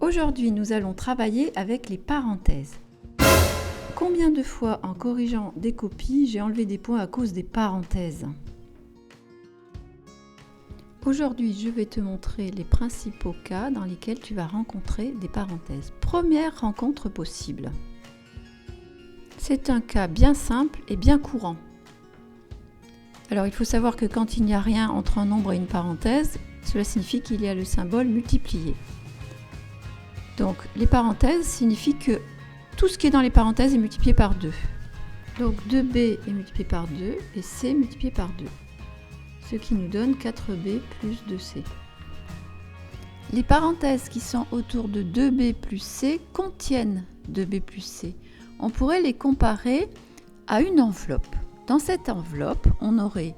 Aujourd'hui, nous allons travailler avec les parenthèses. Combien de fois en corrigeant des copies, j'ai enlevé des points à cause des parenthèses? Aujourd'hui, je vais te montrer les principaux cas dans lesquels tu vas rencontrer des parenthèses. Première rencontre possible. C'est un cas bien simple et bien courant. Alors, il faut savoir que quand il n'y a rien entre un nombre et une parenthèse, cela signifie qu'il y a le symbole multiplié. Donc, les parenthèses signifient que tout ce qui est dans les parenthèses est multiplié par 2. Donc, 2b est multiplié par 2 et c multiplié par 2. Ce qui nous donne 4b plus 2c. Les parenthèses qui sont autour de 2b plus c contiennent 2b plus c. On pourrait les comparer à une enveloppe. Dans cette enveloppe, on aurait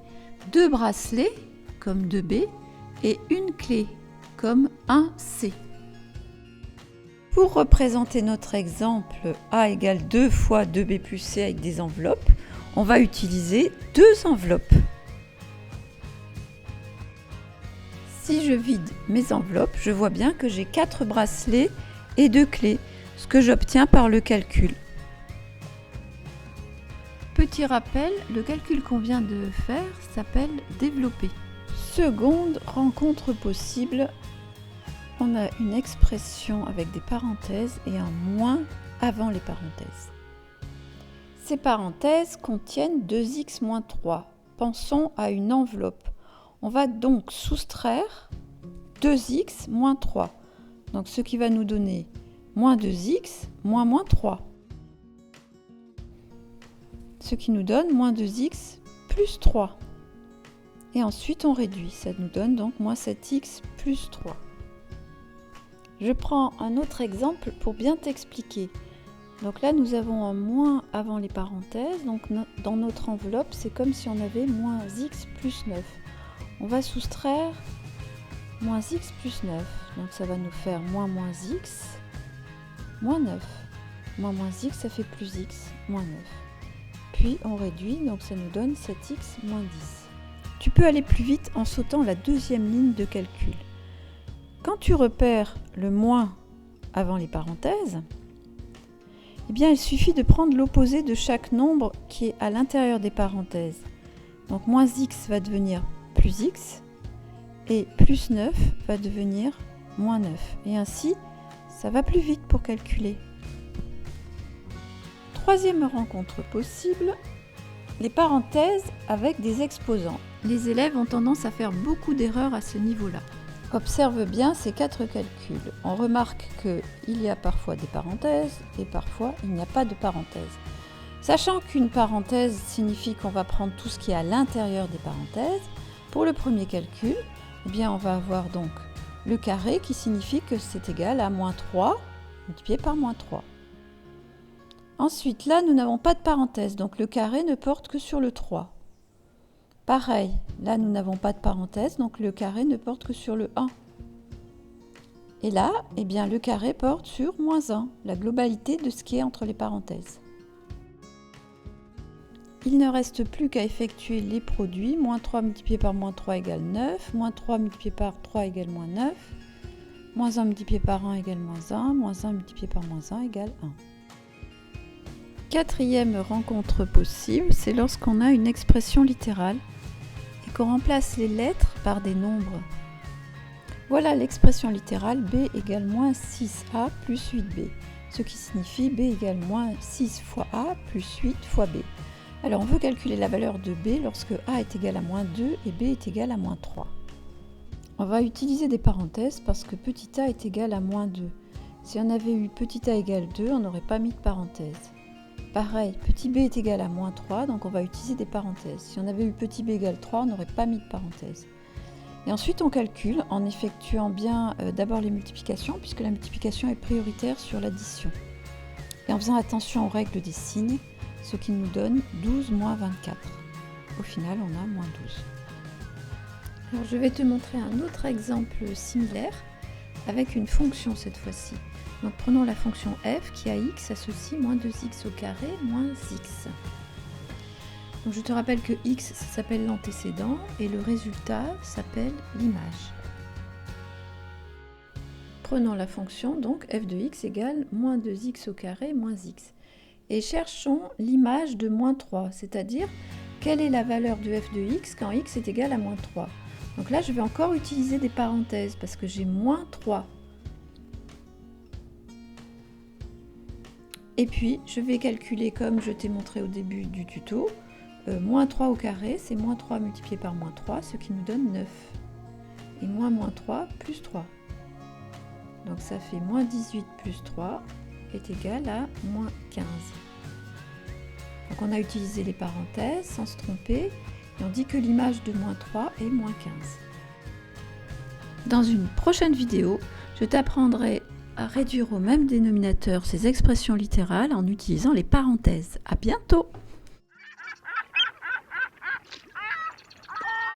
2 bracelets, comme 2b, et une clé, comme 1c. Pour représenter notre exemple A égale 2 fois 2b plus c avec des enveloppes, on va utiliser deux enveloppes. Si je vide mes enveloppes, je vois bien que j'ai 4 bracelets et 2 clés, ce que j'obtiens par le calcul. Petit rappel, le calcul qu'on vient de faire s'appelle développer. Seconde rencontre possible, on a une expression avec des parenthèses et un moins avant les parenthèses. Ces parenthèses contiennent 2x moins 3. Pensons à une enveloppe. On va donc soustraire 2x moins 3. Donc ce qui va nous donner moins 2x moins 3. Ce qui nous donne moins 2x plus 3. Et ensuite on réduit, ça nous donne donc moins 7x plus 3. Je prends un autre exemple pour bien t'expliquer. Donc là nous avons un moins avant les parenthèses, donc dans notre enveloppe c'est comme si on avait moins x plus 9. On va soustraire moins x plus 9, donc ça va nous faire moins x moins 9. Moins x ça fait plus x moins 9. Puis on réduit, donc ça nous donne 7x moins 10. Tu peux aller plus vite en sautant la deuxième ligne de calcul. Quand tu repères le moins avant les parenthèses, eh bien il suffit de prendre l'opposé de chaque nombre qui est à l'intérieur des parenthèses. Donc moins x va devenir plus x et plus 9 va devenir moins 9. Et ainsi, ça va plus vite pour calculer. Troisième rencontre possible, les parenthèses avec des exposants. Les élèves ont tendance à faire beaucoup d'erreurs à ce niveau-là. Observe bien ces 4 calculs. On remarque qu'il y a parfois des parenthèses et parfois il n'y a pas de parenthèses. Sachant qu'une parenthèse signifie qu'on va prendre tout ce qui est à l'intérieur des parenthèses, pour le premier calcul, eh bien on va avoir donc le carré qui signifie que c'est égal à moins 3 multiplié par moins 3. Ensuite, là, nous n'avons pas de parenthèse, donc le carré ne porte que sur le 3. Pareil, là, nous n'avons pas de parenthèse, donc le carré ne porte que sur le 1. Et là, eh bien, le carré porte sur moins 1, la globalité de ce qui est entre les parenthèses. Il ne reste plus qu'à effectuer les produits. Moins 3 multiplié par moins 3 égale 9, moins 3 multiplié par 3 égale moins 9, moins 1 multiplié par 1 égale moins 1, moins 1 multiplié par moins 1 égale 1. Quatrième rencontre possible, c'est lorsqu'on a une expression littérale et qu'on remplace les lettres par des nombres. Voilà l'expression littérale b égale moins 6a plus 8b, ce qui signifie b égale moins 6 fois a plus 8 fois b. Alors on veut calculer la valeur de b lorsque a est égal à moins 2 et b est égal à moins 3. On va utiliser des parenthèses parce que petit a est égal à moins 2. Si on avait eu petit a égale 2, on n'aurait pas mis de parenthèse. Pareil, petit b est égal à moins 3, donc on va utiliser des parenthèses. Si on avait eu petit b égale 3, on n'aurait pas mis de parenthèse. Et ensuite on calcule en effectuant bien d'abord les multiplications, puisque la multiplication est prioritaire sur l'addition. Et en faisant attention aux règles des signes, ce qui nous donne 12 moins 24. Au final, on a moins 12. Alors, je vais te montrer un autre exemple similaire avec une fonction cette fois-ci. Donc prenons la fonction f qui a x associe moins 2x au carré moins x. Donc je te rappelle que x ça s'appelle l'antécédent et le résultat s'appelle l'image. prenons la fonction donc f de x égale moins 2x au carré moins x. Et cherchons l'image de moins 3, c'est-à-dire quelle est la valeur de f de x quand x est égal à moins 3. Donc là, je vais encore utiliser des parenthèses parce que j'ai moins 3. Et puis, je vais calculer comme je t'ai montré au début du tuto. Moins 3 au carré, c'est moins 3 multiplié par moins 3, ce qui nous donne 9. Et moins 3 plus 3. Donc ça fait moins 18 plus 3 est égal à moins 15. Donc on a utilisé les parenthèses sans se tromper. Et on dit que l'image de moins 3 est moins 15. Dans une prochaine vidéo, je t'apprendrai à réduire au même dénominateur ces expressions littérales en utilisant les parenthèses. À bientôt!